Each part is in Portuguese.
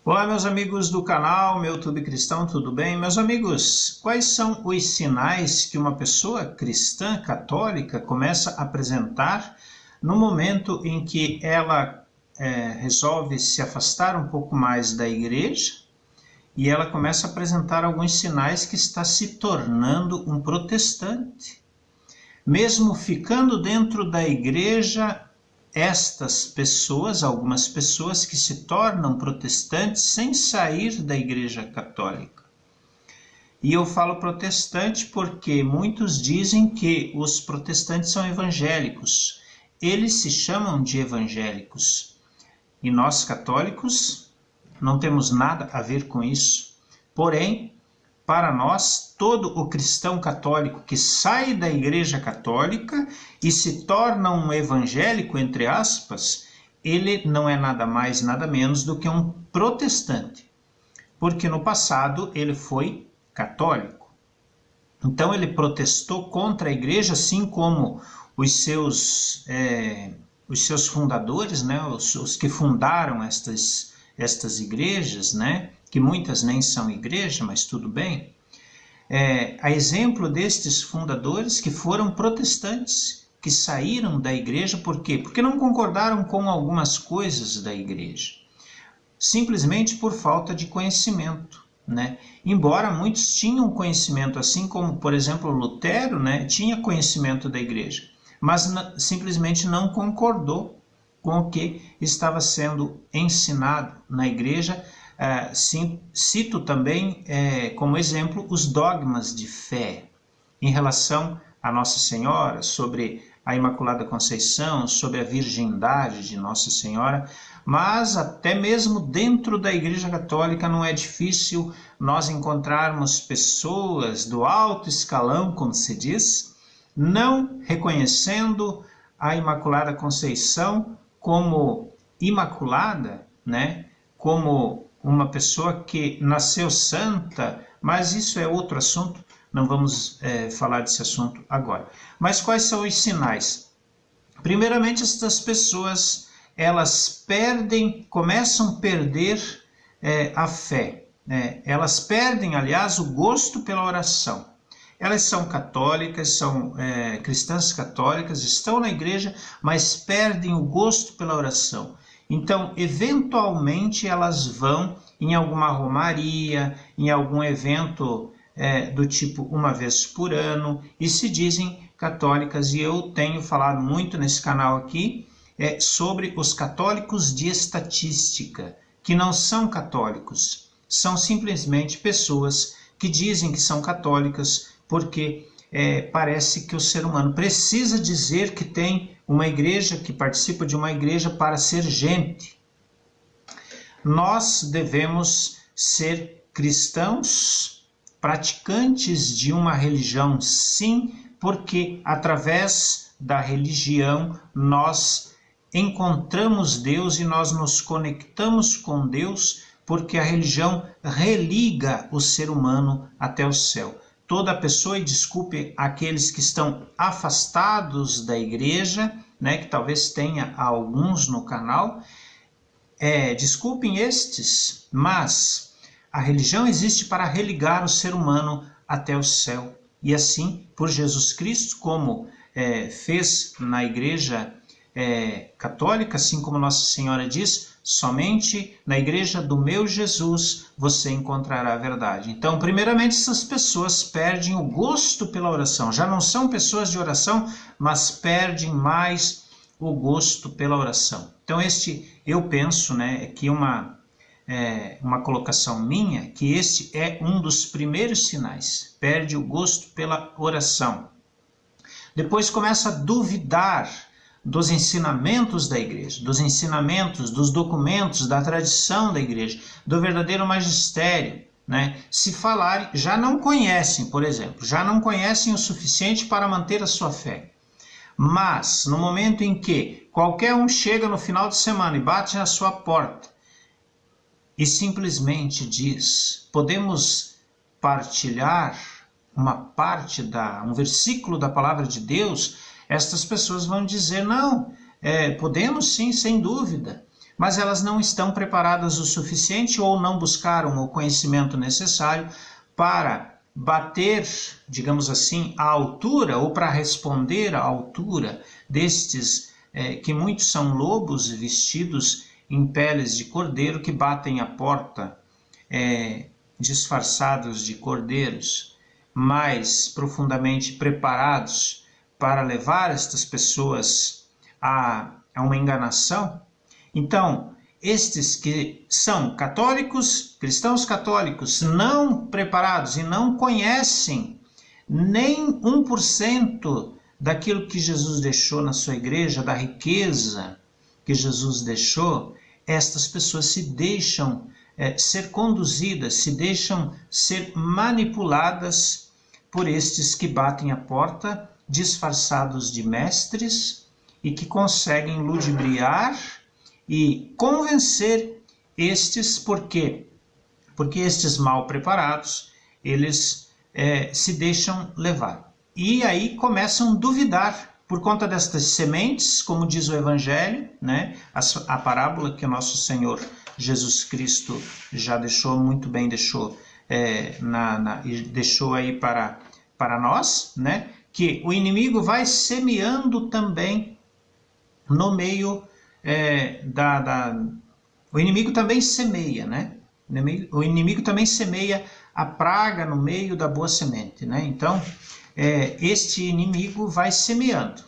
Olá, meus amigos do canal Meu Tube Cristão, tudo bem? Meus amigos, quais são os sinais que uma pessoa cristã católica começa a apresentar no momento em que ela resolve se afastar um pouco mais da igreja e ela começa a apresentar alguns sinais que está se tornando um protestante? Mesmo ficando dentro da igreja, estas pessoas, algumas pessoas que se tornam protestantes sem sair da Igreja Católica. E eu falo protestante porque muitos dizem que os protestantes são evangélicos. Eles se chamam de evangélicos. E nós, católicos, não temos nada a ver com isso. Porém, para nós, todo o cristão católico que sai da Igreja Católica e se torna um evangélico, entre aspas, ele não é nada mais, nada menos do que um protestante, porque no passado ele foi católico. Então ele protestou contra a Igreja, assim como os seus fundadores, né, os que fundaram estas igrejas, né, que muitas nem são igreja, mas tudo bem. A exemplo destes fundadores que foram protestantes, que saíram da igreja, por quê? Porque não concordaram com algumas coisas da igreja, simplesmente por falta de conhecimento, né? Embora muitos tinham conhecimento, assim como, por exemplo, Lutero, né, tinha conhecimento da igreja, mas simplesmente não concordou com o que estava sendo ensinado na igreja. Cito também como exemplo os dogmas de fé em relação a Nossa Senhora, sobre a Imaculada Conceição, sobre a virgindade de Nossa Senhora, mas até mesmo dentro da Igreja Católica não é difícil nós encontrarmos pessoas do alto escalão, como se diz, não reconhecendo a Imaculada Conceição como imaculada, né? Como uma pessoa que nasceu santa, mas isso é outro assunto, não vamos falar desse assunto agora. Mas quais são os sinais? Primeiramente, estas pessoas, elas começam a perder a fé, né? Elas perdem, aliás, o gosto pela oração. Elas são católicas, são cristãs católicas, estão na igreja, mas perdem o gosto pela oração. Então, eventualmente, elas vão em alguma romaria, em algum evento do tipo uma vez por ano, e se dizem católicas. E eu tenho falado muito nesse canal aqui sobre os católicos de estatística, que não são católicos, são simplesmente pessoas que dizem que são católicas porque parece que o ser humano precisa dizer que tem uma igreja, que participa de uma igreja para ser gente. Nós devemos ser cristãos, praticantes de uma religião, sim, porque através da religião nós encontramos Deus e nós nos conectamos com Deus, porque a religião religa o ser humano até o céu. Toda pessoa, e desculpe aqueles que estão afastados da igreja, né, que talvez tenha alguns no canal, desculpem estes, mas a religião existe para religar o ser humano até o céu. E assim, por Jesus Cristo, como fez na igreja católica, assim como Nossa Senhora diz, somente na igreja do meu Jesus você encontrará a verdade. Então, primeiramente, essas pessoas perdem o gosto pela oração. Já não são pessoas de oração, mas perdem mais o gosto pela oração. Então, eu penso, né, que uma colocação minha, que este é um dos primeiros sinais. Perde o gosto pela oração. Depois começa a duvidar dos ensinamentos da igreja, dos ensinamentos, dos documentos, da tradição da igreja, do verdadeiro magistério, né? Se falarem, já não conhecem, por exemplo, já não conhecem o suficiente para manter a sua fé. Mas, no momento em que qualquer um chega no final de semana e bate na sua porta e simplesmente diz, podemos partilhar um versículo da palavra de Deus, estas pessoas vão dizer, não, podemos sim, sem dúvida, mas elas não estão preparadas o suficiente ou não buscaram o conhecimento necessário para bater, digamos assim, à altura ou para responder à altura destes, que muitos são lobos vestidos em peles de cordeiro que batem à porta, disfarçados de cordeiros, mais profundamente preparados para levar estas pessoas a uma enganação. Então, estes que são católicos, cristãos católicos, não preparados e não conhecem nem 1% daquilo que Jesus deixou na sua igreja, da riqueza que Jesus deixou, estas pessoas se deixam ser conduzidas, se deixam ser manipuladas por estes que batem a porta, disfarçados de mestres e que conseguem ludibriar e convencer estes, por quê? Porque estes mal preparados, eles se deixam levar. E aí começam a duvidar por conta destas sementes, como diz o Evangelho, né? A parábola que o nosso Senhor Jesus Cristo já deixou muito bem, deixou aí para nós, né? Que o inimigo vai semeando também no meio o inimigo também semeia, né? O inimigo também semeia a praga no meio da boa semente, né? Então, este inimigo vai semeando.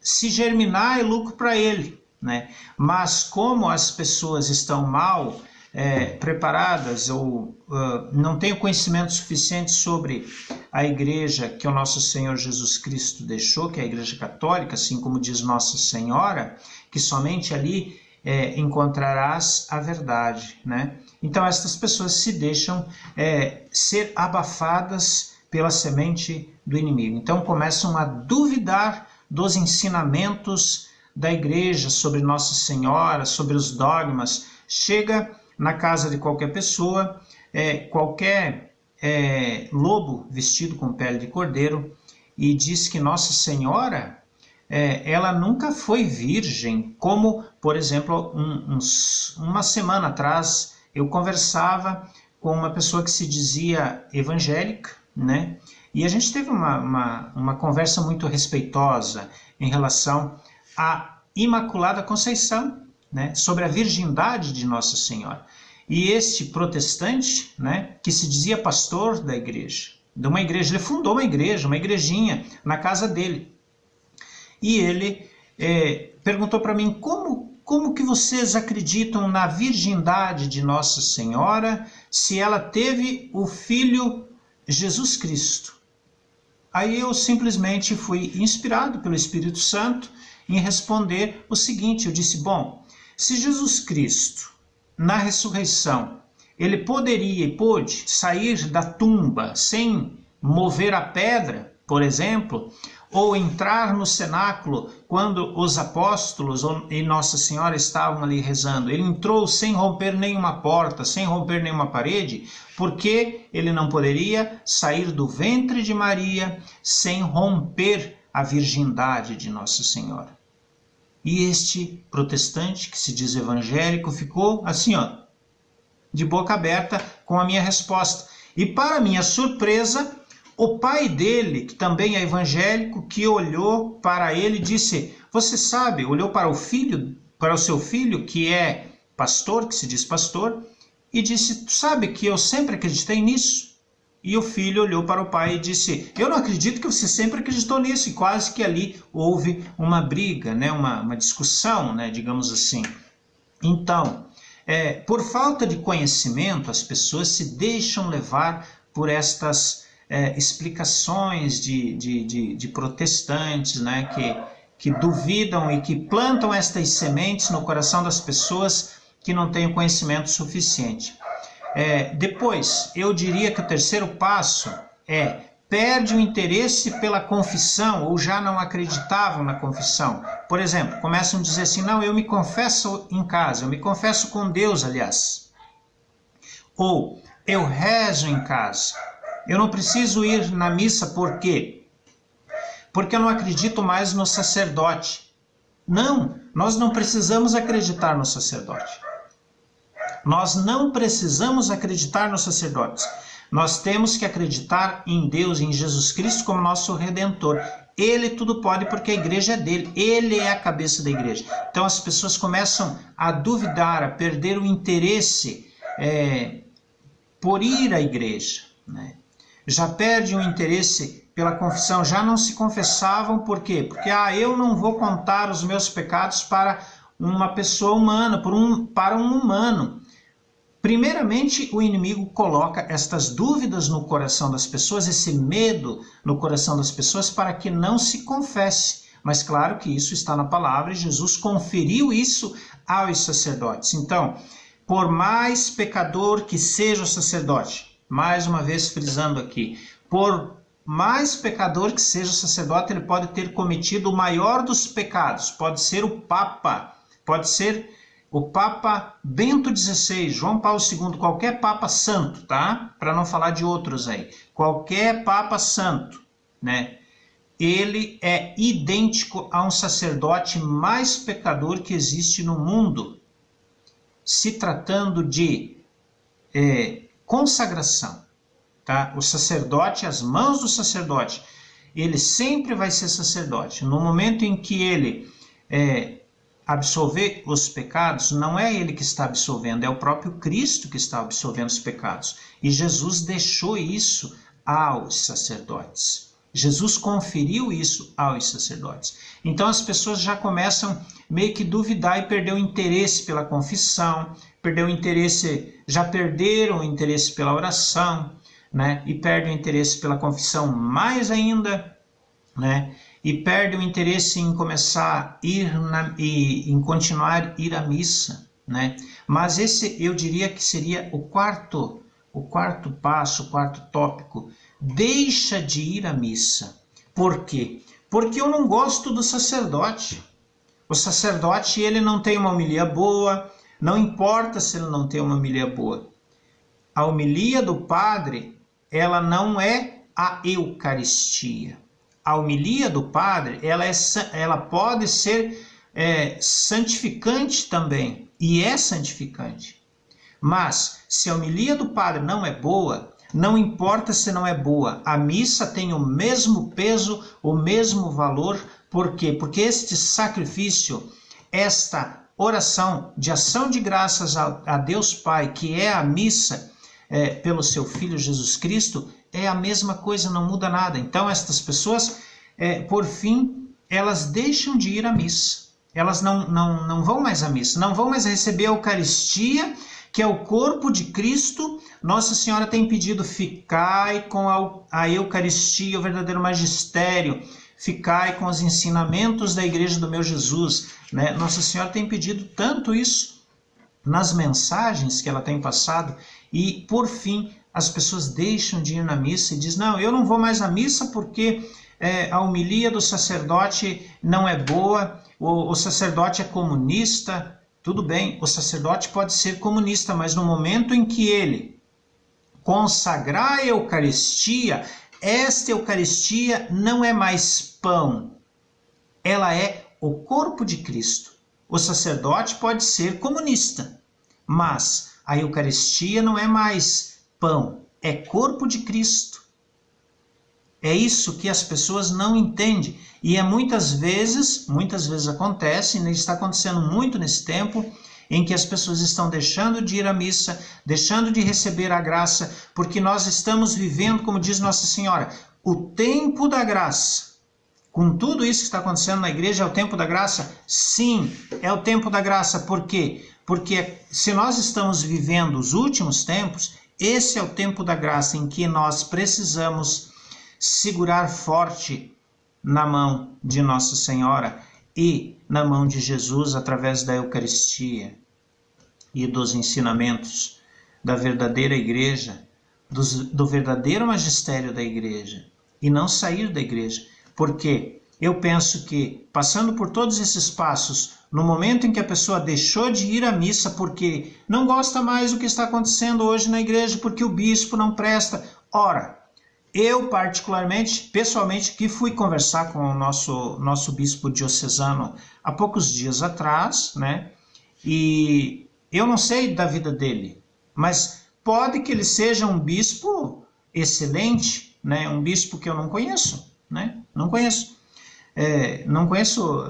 Se germinar é lucro para ele, né? Mas como as pessoas estão mal preparadas ou não têm o conhecimento suficiente sobre a igreja que o nosso Senhor Jesus Cristo deixou, que é a igreja católica, assim como diz Nossa Senhora, que somente ali encontrarás a verdade, né? Então estas pessoas se deixam ser abafadas pela semente do inimigo. Então começam a duvidar dos ensinamentos da igreja sobre Nossa Senhora, sobre os dogmas. Chega na casa de qualquer pessoa, qualquer lobo vestido com pele de cordeiro e diz que Nossa Senhora, ela nunca foi virgem, como, por exemplo, uma semana atrás eu conversava com uma pessoa que se dizia evangélica, né? E a gente teve uma conversa muito respeitosa em relação à Imaculada Conceição, né? Sobre a virgindade de Nossa Senhora. E este protestante, né, que se dizia pastor da igreja, de uma igreja, ele fundou uma igrejinha na casa dele. E ele perguntou para mim, como que vocês acreditam na virgindade de Nossa Senhora se ela teve o Filho Jesus Cristo? Aí eu simplesmente fui inspirado pelo Espírito Santo em responder o seguinte, eu disse, bom, se Jesus Cristo, na ressurreição, ele poderia e pôde sair da tumba sem mover a pedra, por exemplo, ou entrar no cenáculo quando os apóstolos e Nossa Senhora estavam ali rezando. Ele entrou sem romper nenhuma porta, sem romper nenhuma parede, porque ele não poderia sair do ventre de Maria sem romper a virgindade de Nossa Senhora. E este protestante, que se diz evangélico, ficou assim, ó, de boca aberta com a minha resposta. E para minha surpresa, o pai dele, que também é evangélico, que olhou para ele e disse, você sabe, olhou para o seu filho, que é pastor, que se diz pastor, e disse, tu sabe que eu sempre acreditei nisso? E o filho olhou para o pai e disse, eu não acredito que você sempre acreditou nisso. E quase que ali houve uma briga, né? uma discussão, né? Digamos assim. Então, por falta de conhecimento, as pessoas se deixam levar por estas explicações de protestantes, né? que duvidam e que plantam estas sementes no coração das pessoas que não têm o conhecimento suficiente. Depois, eu diria que o terceiro passo perde o interesse pela confissão ou já não acreditavam na confissão. Por exemplo, começam a dizer assim, não, eu me confesso em casa, eu me confesso com Deus, aliás. Ou, eu rezo em casa, eu não preciso ir na missa, por quê? Porque eu não acredito mais no sacerdote. Não, nós não precisamos acreditar no sacerdote. Nós não precisamos acreditar nos sacerdotes. Nós temos que acreditar em Deus, em Jesus Cristo como nosso Redentor. Ele tudo pode porque a igreja é dele. Ele é a cabeça da igreja. Então as pessoas começam a duvidar, a perder o interesse por ir à igreja, né? Já perdem o interesse pela confissão, já não se confessavam, por quê? Porque eu não vou contar os meus pecados para uma pessoa humana, para um humano. Primeiramente, o inimigo coloca estas dúvidas no coração das pessoas, esse medo no coração das pessoas para que não se confesse. Mas claro que isso está na palavra e Jesus conferiu isso aos sacerdotes. Então, por mais pecador que seja o sacerdote, mais uma vez frisando aqui, por mais pecador que seja o sacerdote, ele pode ter cometido o maior dos pecados, pode ser o Papa, pode ser o Papa Bento XVI, João Paulo II, qualquer Papa santo, tá? Para não falar de outros aí. Qualquer Papa santo, né? Ele é idêntico a um sacerdote mais pecador que existe no mundo, se tratando de consagração, tá? O sacerdote, as mãos do sacerdote, ele sempre vai ser sacerdote. No momento em que ele absolver os pecados, não é ele que está absolvendo, é o próprio Cristo que está absolvendo os pecados. E Jesus deixou isso aos sacerdotes. Jesus conferiu isso aos sacerdotes. Então as pessoas já começam meio que duvidar e perder o interesse pela confissão, já perderam o interesse pela oração, né? E perdem o interesse pela confissão mais ainda, né? E perde o interesse em começar em continuar a ir à missa, né? Mas esse eu diria que seria o quarto passo, o quarto tópico. Deixa de ir à missa. Por quê? Porque eu não gosto do sacerdote. O sacerdote, ele não tem uma homilia boa, não importa se ele não tem uma homilia boa. A homilia do padre, ela não é a Eucaristia. A homilia do padre, ela pode ser santificante também, e é santificante. Mas, se a homilia do padre não é boa, não importa se não é boa, a missa tem o mesmo peso, o mesmo valor. Por quê? Porque este sacrifício, esta oração de ação de graças a Deus Pai, que é a missa pelo seu Filho Jesus Cristo, é a mesma coisa, não muda nada. Então estas pessoas, por fim, elas deixam de ir à missa. Elas não vão mais à missa, não vão mais receber a Eucaristia, que é o corpo de Cristo. Nossa Senhora tem pedido, ficai com a Eucaristia, o verdadeiro magistério, ficai com os ensinamentos da Igreja do meu Jesus, né? Nossa Senhora tem pedido tanto isso nas mensagens que ela tem passado, e por fim as pessoas deixam de ir na missa e dizem, não, eu não vou mais à missa porque a homilia do sacerdote não é boa, o sacerdote é comunista. Tudo bem, o sacerdote pode ser comunista, mas no momento em que ele consagrar a Eucaristia, esta Eucaristia não é mais pão, ela é o corpo de Cristo. O sacerdote pode ser comunista, mas a Eucaristia não é mais pão, é corpo de Cristo. É isso que as pessoas não entendem. E muitas vezes acontece, e está acontecendo muito nesse tempo, em que as pessoas estão deixando de ir à missa, deixando de receber a graça, porque nós estamos vivendo, como diz Nossa Senhora, o tempo da graça. Com tudo isso que está acontecendo na igreja, é o tempo da graça? Sim, é o tempo da graça. Por quê? Porque se nós estamos vivendo os últimos tempos, esse é o tempo da graça em que nós precisamos segurar forte na mão de Nossa Senhora e na mão de Jesus através da Eucaristia e dos ensinamentos da verdadeira igreja, do verdadeiro magistério da igreja, e não sair da igreja. Porque eu penso que, passando por todos esses passos, no momento em que a pessoa deixou de ir à missa porque não gosta mais do que está acontecendo hoje na igreja, porque o bispo não presta. Ora, eu particularmente, pessoalmente, que fui conversar com o nosso bispo diocesano há poucos dias atrás, né? E eu não sei da vida dele, mas pode que ele seja um bispo excelente, né? Um bispo que eu não conheço, né? Não conheço. Não conheço,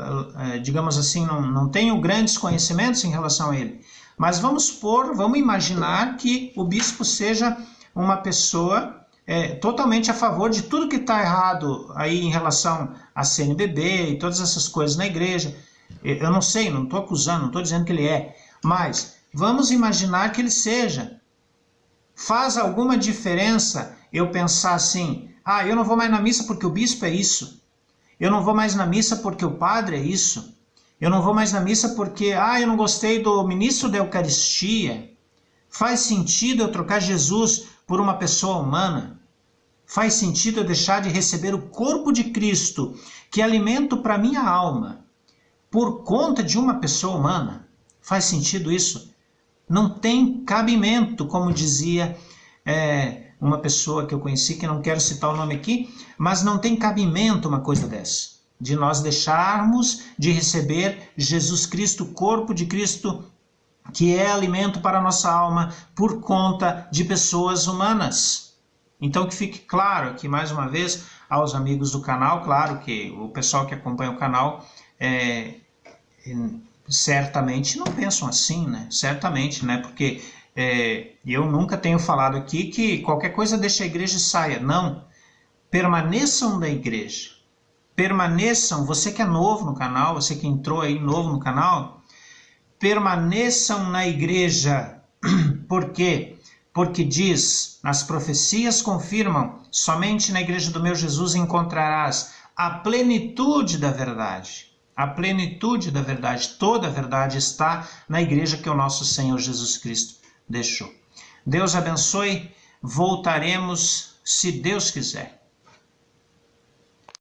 digamos assim, não tenho grandes conhecimentos em relação a ele. Mas vamos imaginar que o bispo seja uma pessoa totalmente a favor de tudo que está errado aí em relação à CNBB e todas essas coisas na igreja. Eu não sei, não estou acusando, não estou dizendo que ele é, mas vamos imaginar que ele seja. Faz alguma diferença eu pensar assim, eu não vou mais na missa porque o bispo é isso, eu não vou mais na missa porque o padre é isso, eu não vou mais na missa porque eu não gostei do ministro da Eucaristia. Faz sentido eu trocar Jesus por uma pessoa humana? Faz sentido eu deixar de receber o corpo de Cristo, que é alimento para minha alma, por conta de uma pessoa humana? Faz sentido isso? Não tem cabimento, como dizia uma pessoa que eu conheci, que não quero citar o nome aqui, mas não tem cabimento uma coisa dessa, de nós deixarmos de receber Jesus Cristo, o corpo de Cristo, que é alimento para a nossa alma, por conta de pessoas humanas. Então que fique claro aqui mais uma vez aos amigos do canal, claro que o pessoal que acompanha o canal certamente não pensam assim, né? Certamente, né? Porque eu nunca tenho falado aqui que qualquer coisa deixa a igreja e saia. Não. Permaneçam da igreja. Permaneçam, você que é novo no canal, você que entrou aí novo no canal, permaneçam na igreja. Por quê? Porque diz, as profecias confirmam, somente na igreja do meu Jesus encontrarás a plenitude da verdade. A plenitude da verdade, toda a verdade está na igreja que o nosso Senhor Jesus Cristo deixou. Deus abençoe, voltaremos se Deus quiser.